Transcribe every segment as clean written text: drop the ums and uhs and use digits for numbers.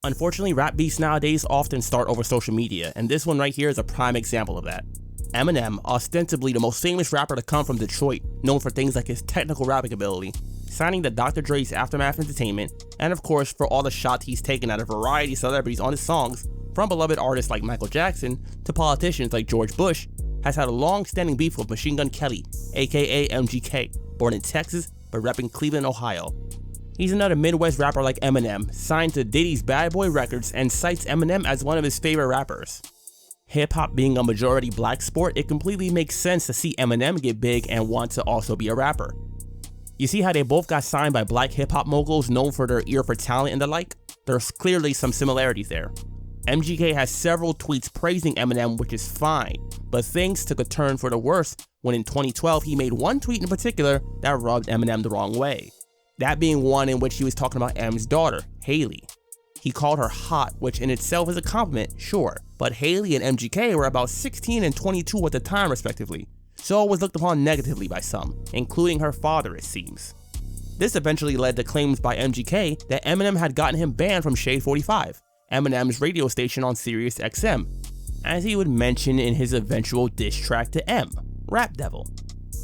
Unfortunately, rap beefs nowadays often start over social media, and this one right here is a prime example of that. Eminem, ostensibly the most famous rapper to come from Detroit, known for things like his technical rapping ability, signing to Dr. Dre's Aftermath Entertainment, and of course for all the shots he's taken at a variety of celebrities on his songs, from beloved artists like Michael Jackson to politicians like George Bush, has had a long-standing beef with Machine Gun Kelly, aka MGK, born in Texas but repping Cleveland, Ohio. He's another Midwest rapper like Eminem, signed to Diddy's Bad Boy Records, and cites Eminem as one of his favorite rappers. Hip-hop being a majority black sport, it completely makes sense to see Eminem get big and want to also be a rapper. You see how they both got signed by black hip-hop moguls known for their ear for talent and the like? There's clearly some similarities there. MGK has several tweets praising Eminem, which is fine, but things took a turn for the worse when in 2012 he made one tweet in particular that rubbed Eminem the wrong way. That being one in which he was talking about M's daughter, Haley. He called her hot, which in itself is a compliment, sure, but Haley and MGK were about 16 and 22 at the time respectively, so it was looked upon negatively by some, including her father it seems. This eventually led to claims by MGK that Eminem had gotten him banned from Shade 45, Eminem's radio station on Sirius XM, as he would mention in his eventual diss track to M, Rap Devil.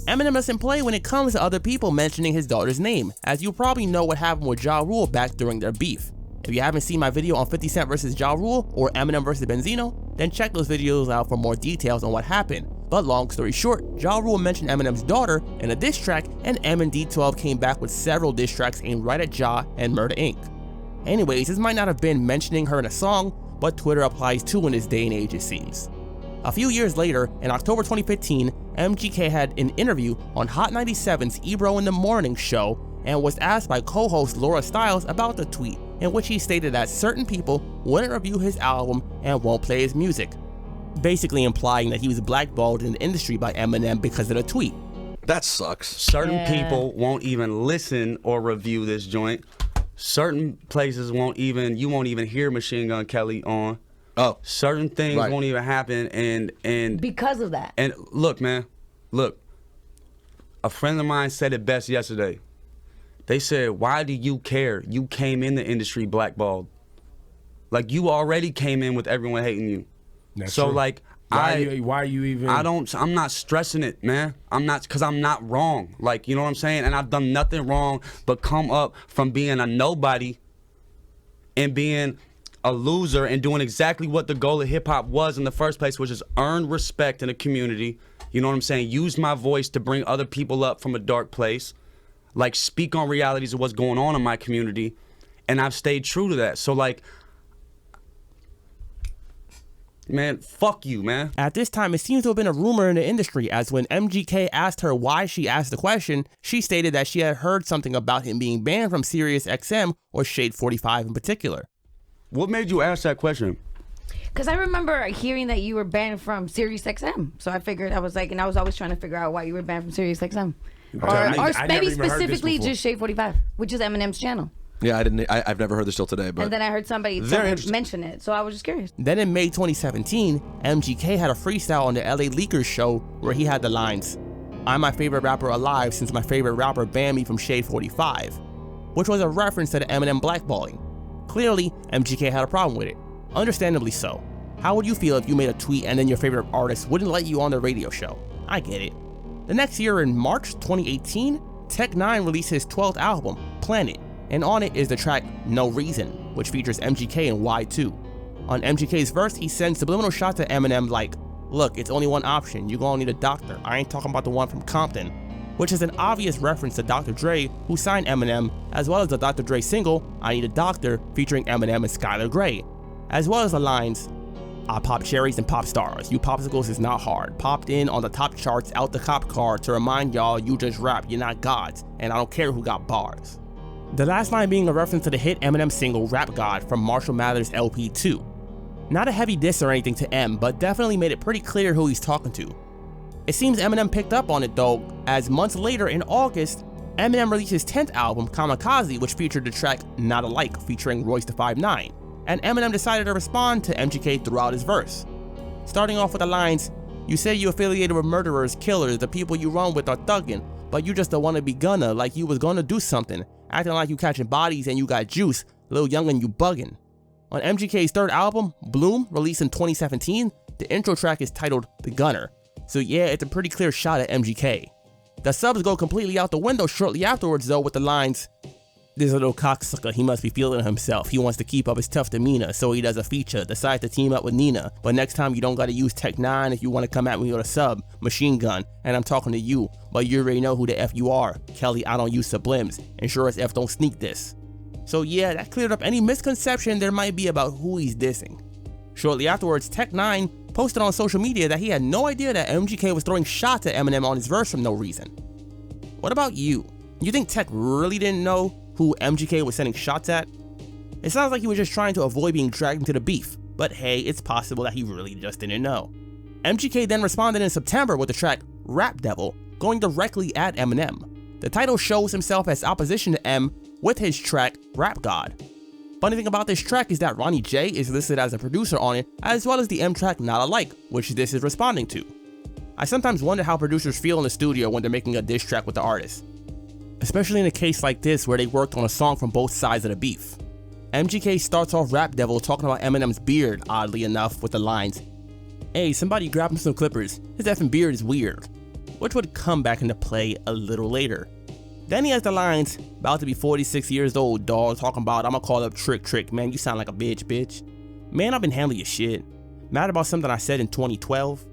Eminem doesn't play when it comes to other people mentioning his daughter's name, as you probably know what happened with Ja Rule back during their beef. If you haven't seen my video on 50 Cent vs Ja Rule or Eminem vs Benzino, then check those videos out for more details on what happened. But long story short, Ja Rule mentioned Eminem's daughter in a diss track, and M and D12 came back with several diss tracks aimed right at Ja and Murder Inc. Anyways, this might not have been mentioning her in a song, but Twitter applies too in this day and age it seems. A few years later, in October 2015, MGK had an interview on Hot 97's Ebro in the Morning show and was asked by co-host Laura Stiles about the tweet, in which he stated that certain people wouldn't review his album and won't play his music, basically implying that he was blackballed in the industry by Eminem because of the tweet. That sucks. Certain people won't even listen or review this joint. Certain places you won't even hear Machine Gun Kelly on. Oh. Certain things won't even happen and because of that. And look, man, look. A friend of mine said it best yesterday. They said, why do you care? You came in the industry blackballed. Like, you already came in with everyone hating you. That's so true. like why are you even? I'm not stressing it, man. Because I'm not wrong. Like, you know what I'm saying? And I've done nothing wrong but come up from being a nobody and being a loser and doing exactly what the goal of hip hop was in the first place, which is earn respect in the community. You know what I'm saying? Use my voice to bring other people up from a dark place. Like, speak on realities of what's going on in my community. And I've stayed true to that. So like, man, fuck you, man. At this time, it seems to have been a rumor in the industry, as when MGK asked her why she asked the question, she stated that she had heard something about him being banned from Sirius XM or Shade 45 in particular. What made you ask that question? Because I remember hearing that you were banned from Sirius XM. So I figured, I was always trying to figure out why you were banned from Sirius XM. Or maybe specifically just Shade 45, which is Eminem's channel. Yeah, I've never heard this till today, but. And then I heard somebody mention it, so I was just curious. Then in May 2017, MGK had a freestyle on the LA Leakers show where he had the lines, "I'm my favorite rapper alive since my favorite rapper banned me from Shade 45, which was a reference to the Eminem blackballing. Clearly, MGK had a problem with it. Understandably so. How would you feel if you made a tweet and then your favorite artist wouldn't let you on the radio show? I get it. The next year in March 2018, Tech 9 released his 12th album, Planet, and on it is the track No Reason, which features MGK and Y2. On MGK's verse, he sends subliminal shots to Eminem like, "Look, it's only one option, you gonna need a doctor, I ain't talking about the one from Compton," which is an obvious reference to Dr. Dre, who signed Eminem, as well as the Dr. Dre single, I Need a Doctor, featuring Eminem and Skylar Grey, as well as the lines, "I pop cherries and pop stars, you popsicles is not hard, popped in on the top charts out the cop car to remind y'all you just rap, you're not gods, and I don't care who got bars." The last line being a reference to the hit Eminem single Rap God from Marshall Mathers LP 2. Not a heavy diss or anything to M, but definitely made it pretty clear who he's talking to. It seems Eminem picked up on it though, as months later in August, Eminem released his 10th album, Kamikaze, which featured the track Not Alike featuring Royce da 5'9", and Eminem decided to respond to MGK throughout his verse. Starting off with the lines, "You say you affiliated with murderers, killers, the people you run with are thuggin', but you just don't wanna be gunna, like you was gonna do something, acting like you catching bodies and you got juice, little youngin' you buggin'." On MGK's third album, Bloom, released in 2017, the intro track is titled The Gunner. So yeah, it's a pretty clear shot at MGK. The subs go completely out the window shortly afterwards though with the lines, "This little cocksucker, he must be feeling himself. He wants to keep up his tough demeanor, so he does a feature, decides to team up with Nina. But next time you don't gotta use Tech 9 if you wanna come at me with a sub, machine gun, and I'm talking to you, but you already know who the F you are. Kelly, I don't use sublims, and sure as F don't sneak this." So yeah, that cleared up any misconception there might be about who he's dissing. Shortly afterwards, Tech 9 posted on social media that he had no idea that MGK was throwing shots at Eminem on his verse for no reason. What about you? You think Tech really didn't know who MGK was sending shots at? It sounds like he was just trying to avoid being dragged into the beef, but hey, it's possible that he really just didn't know. MGK then responded in September with the track Rap Devil, going directly at Eminem. The title shows himself as opposition to M with his track Rap God. Funny thing about this track is that Ronnie J is listed as a producer on it, as well as the M track Not Alike, which this is responding to. I sometimes wonder how producers feel in the studio when they're making a diss track with the artist, especially in a case like this where they worked on a song from both sides of the beef. MGK starts off Rap Devil talking about Eminem's beard, oddly enough, with the lines, "Hey, somebody grab him some clippers, his effing beard is weird," which would come back into play a little later. Then he has the lines, "About to be 46 years old, dawg, talking about I'ma call up Trick, man, you sound like a bitch. Man, I've been handling your shit. Mad about something I said in 2012?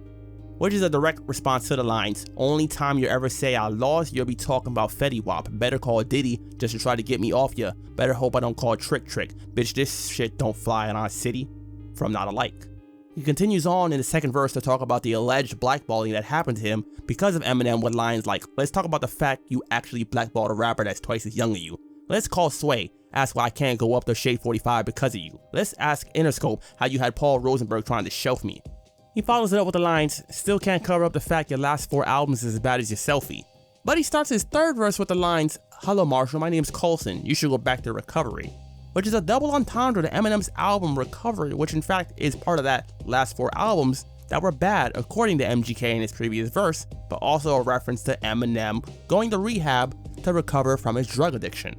Which is a direct response to the lines, "Only time you ever say I lost, you'll be talking about Fetty Wap. Better call Diddy just to try to get me off ya. Better hope I don't call Trick. Bitch, this shit don't fly in our city." From Not Alike. He continues on in the second verse to talk about the alleged blackballing that happened to him because of Eminem with lines like, "Let's talk about the fact you actually blackballed a rapper that's twice as young as you. Let's call Sway, ask why I can't go up to Shade 45 because of you. Let's ask Interscope how you had Paul Rosenberg trying to shelf me." He follows it up with the lines, "Still can't cover up the fact your last 4 albums is as bad as your selfie." But he starts his third verse with the lines, "Hello Marshall, my name's Coulson, you should go back to Recovery," which is a double entendre to Eminem's album Recovery, which in fact is part of that last 4 albums that were bad according to MGK in his previous verse, but also a reference to Eminem going to rehab to recover from his drug addiction.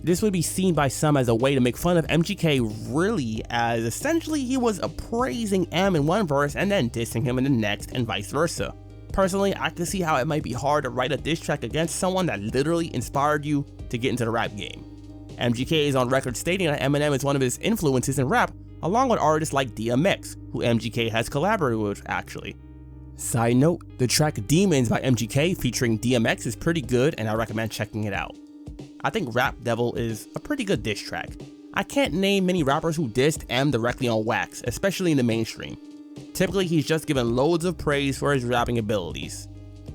This would be seen by some as a way to make fun of MGK, really, as essentially he was appraising M in one verse and then dissing him in the next and vice versa. Personally, I can see how it might be hard to write a diss track against someone that literally inspired you to get into the rap game. MGK is on record stating that Eminem is one of his influences in rap, along with artists like DMX, who MGK has collaborated with actually. Side note, the track Demons by MGK featuring DMX is pretty good and I recommend checking it out. I think Rap Devil is a pretty good diss track. I can't name many rappers who dissed M directly on wax, especially in the mainstream. Typically he's just given loads of praise for his rapping abilities.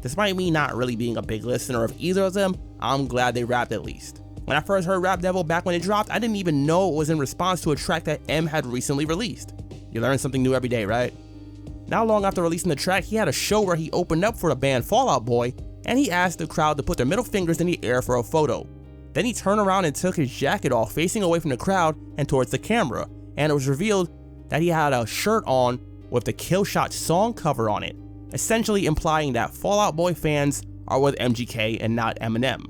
Despite me not really being a big listener of either of them, I'm glad they rapped at least. When I first heard Rap Devil back when it dropped, I didn't even know it was in response to a track that M had recently released. You learn something new every day, right? Not long after releasing the track, he had a show where he opened up for the band Fall Out Boy, and he asked the crowd to put their middle fingers in the air for a photo. Then he turned around and took his jacket off, facing away from the crowd and towards the camera, and it was revealed that he had a shirt on with the Killshot song cover on it, essentially implying that Fall Out Boy fans are with MGK and not Eminem.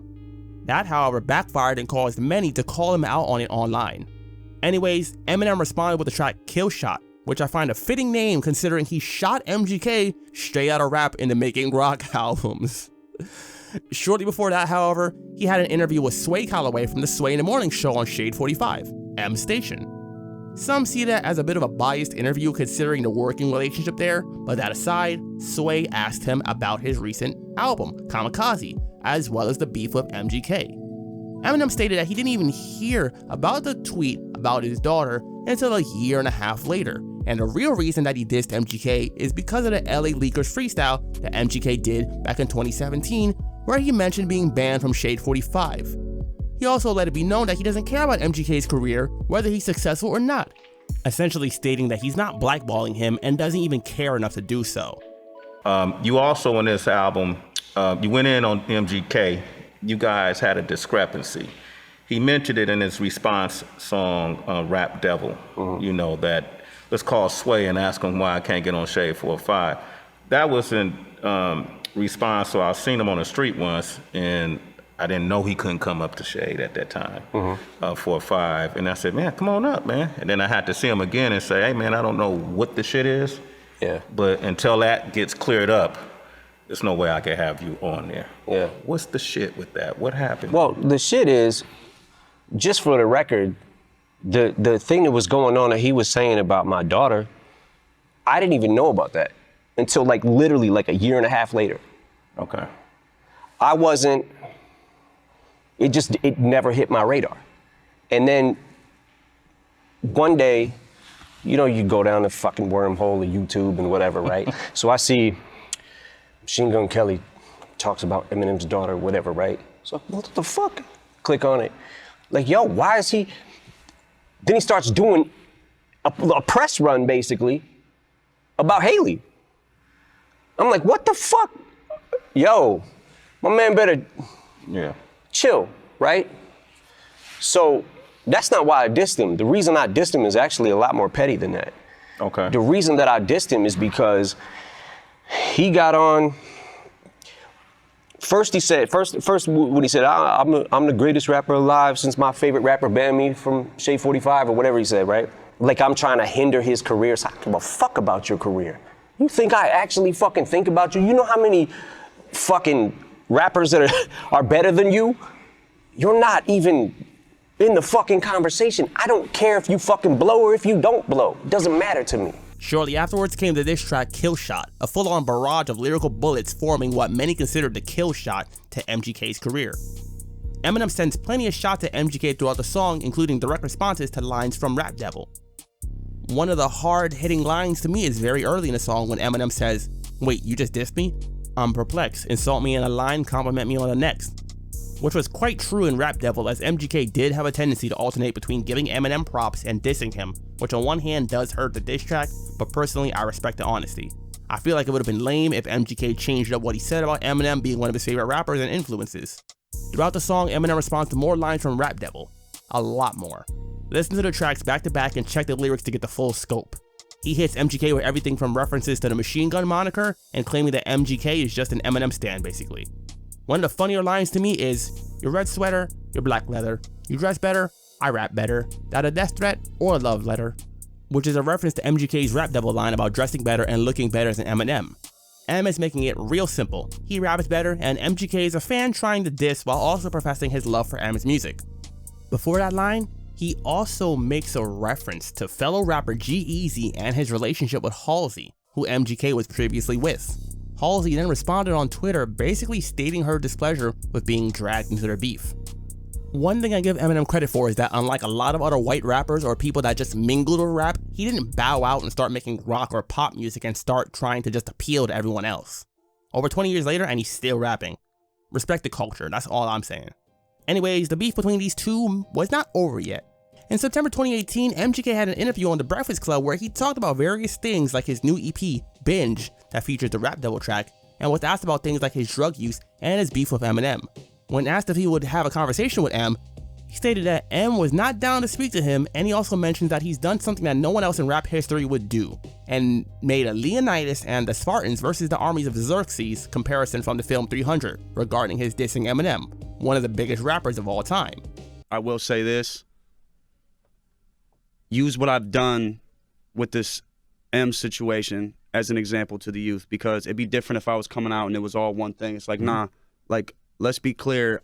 That, however, backfired and caused many to call him out on it online. Anyways, Eminem responded with the track Killshot, which I find a fitting name considering he shot MGK straight out of rap into making rock albums. Shortly before that, however, he had an interview with Sway Calloway from the Sway in the Morning show on Shade 45, M Station. Some see that as a bit of a biased interview considering the working relationship there, but that aside, Sway asked him about his recent album, Kamikaze, as well as the beef with MGK. Eminem stated that he didn't even hear about the tweet about his daughter until a year and a half later, and the real reason that he dissed MGK is because of the LA Leakers freestyle that MGK did back in 2017, where he mentioned being banned from Shade 45. He also let it be known that he doesn't care about MGK's career, whether he's successful or not, essentially stating that he's not blackballing him and doesn't even care enough to do so. You also on this album, you went in on MGK, you guys had a discrepancy. He mentioned it in his response song, Rap Devil, you know, that let's call Sway and ask him why I can't get on Shade 45. That was in response, so I seen him on the street once, and I didn't know he couldn't come up to Shade at that time, 4-5. And I said, man, come on up, man. And then I had to see him again and say, hey, man, I don't know what the shit is. Yeah. But until that gets cleared up, there's no way I can have you on there. Yeah. What's the shit with that? What happened? Well, the shit is, just for the record, the thing that was going on that he was saying about my daughter, I didn't even know about that until like literally like a year and a half later. Okay. It never hit my radar. And then one day, you know, you go down the fucking wormhole of YouTube and whatever, right? So I see Machine Gun Kelly talks about Eminem's daughter, whatever, right? So what the fuck? Click on it. Like, yo, why is he? Then he starts doing a press run, basically, about Haley. I'm like, what the fuck? Yo, my man better chill, right? So that's not why I dissed him. The reason I dissed him is actually a lot more petty than that. Okay. The reason that I dissed him is because he got on. First when he said, I'm the greatest rapper alive since my favorite rapper banned me from Shade 45 or whatever he said, right? Like I'm trying to hinder his career. So I don't give a fuck about your career. You think I actually fucking think about you? You know how many fucking rappers that are better than you? You're not even in the fucking conversation. I don't care if you fucking blow or if you don't blow. It doesn't matter to me. Shortly afterwards came the diss track Kill Shot, a full-on barrage of lyrical bullets forming what many considered the kill shot to MGK's career. Eminem sends plenty of shots at MGK throughout the song, including direct responses to lines from Rap Devil. One of the hard-hitting lines to me is very early in the song when Eminem says, "Wait, you just dissed me? I'm perplexed. Insult me in a line, compliment me on the next." Which was quite true in Rap Devil, as MGK did have a tendency to alternate between giving Eminem props and dissing him, which on one hand does hurt the diss track, but personally I respect the honesty. I feel like it would have been lame if MGK changed up what he said about Eminem being one of his favorite rappers and influences. Throughout the song, Eminem responds to more lines from Rap Devil. A lot more. Listen to the tracks back to back and check the lyrics to get the full scope. He hits MGK with everything from references to the Machine Gun moniker and claiming that MGK is just an Eminem stan, basically. One of the funnier lines to me is, your red sweater, your black leather, you dress better, I rap better, that a death threat or a love letter, which is a reference to MGK's Rap Devil line about dressing better and looking better than Eminem. M is making it real simple. He raps better, and MGK is a fan trying to diss while also professing his love for M's music. Before that line, he also makes a reference to fellow rapper G-Eazy and his relationship with Halsey, who MGK was previously with. Halsey then responded on Twitter basically stating her displeasure with being dragged into their beef. One thing I give Eminem credit for is that unlike a lot of other white rappers or people that just mingled with rap, he didn't bow out and start making rock or pop music and start trying to just appeal to everyone else. Over 20 years later and he's still rapping. Respect the culture, that's all I'm saying. Anyways, the beef between these two was not over yet. In September 2018, MGK had an interview on The Breakfast Club where he talked about various things like his new EP, Binge, that features the Rap Devil track, and was asked about things like his drug use and his beef with Eminem. When asked if he would have a conversation with M, he stated that M was not down to speak to him, and he also mentioned that he's done something that no one else in rap history would do, and made a Leonidas and the Spartans versus the armies of Xerxes comparison from the film 300 regarding his dissing Eminem, one of the biggest rappers of all time. I will say this. Use what I've done with this M situation as an example to the youth, because it'd be different if I was coming out and it was all one thing. It's like, nah, like, let's be clear.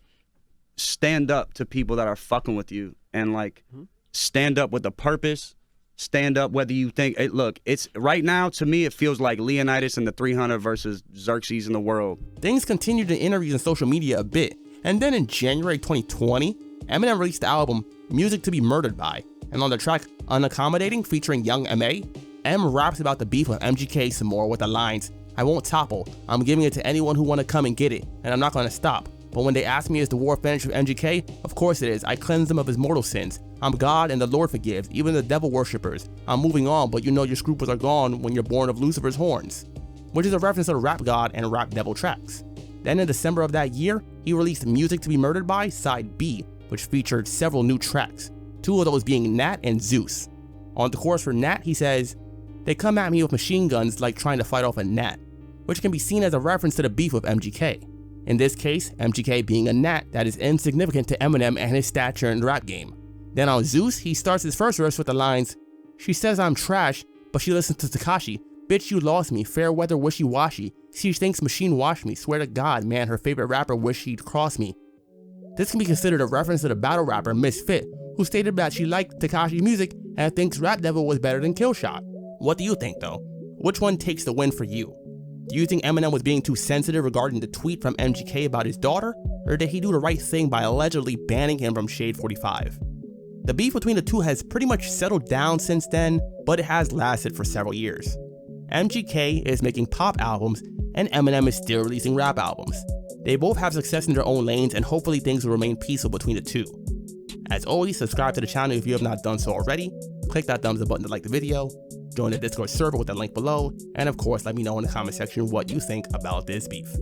Stand up to people that are fucking with you, and like, stand up with a purpose. Stand up whether you think, hey, look, it's right now to me it feels like Leonidas and the 300 versus Xerxes in the world. Things continued in interviews and social media a bit, and then in January 2020, Eminem released the album Music to Be Murdered By, and on the track Unaccommodating featuring Young M.A., M raps about the beef with MGK some more with the lines, "I won't topple, I'm giving it to anyone who wanna come and get it, and I'm not gonna stop. But when they ask me is the war finished with MGK, of course it is. I cleanse them of his mortal sins. I'm God and the Lord forgives, even the devil worshippers. I'm moving on, but you know your scruples are gone when you're born of Lucifer's horns," which is a reference to the Rap God and Rap Devil tracks. Then in December of that year, he released Music to Be Murdered By Side B, which featured several new tracks, two of those being Nat and Zeus. On the chorus for Nat, he says, "They come at me with machine guns like trying to fight off a gnat," which can be seen as a reference to the beef with MGK. In this case, MGK being a gnat that is insignificant to Eminem and his stature in the rap game. Then on Zeus, he starts his first verse with the lines, "She says I'm trash, but she listens to Tekashi. Bitch, you lost me, fair weather wishy-washy. She thinks machine washed me, swear to God, man, her favorite rapper wish he'd cross me." This can be considered a reference to the battle rapper Misfit, who stated that she liked Tekashi's music and thinks Rap Devil was better than Killshot. What do you think though? Which one takes the win for you? Do you think Eminem was being too sensitive regarding the tweet from MGK about his daughter, or did he do the right thing by allegedly banning him from Shade 45? The beef between the two has pretty much settled down since then, but it has lasted for several years. MGK is making pop albums, and Eminem is still releasing rap albums. They both have success in their own lanes, and hopefully things will remain peaceful between the two. As always, subscribe to the channel if you have not done so already, click that thumbs up button to like the video, join the Discord server with the link below, and of course let me know in the comment section what you think about this beef.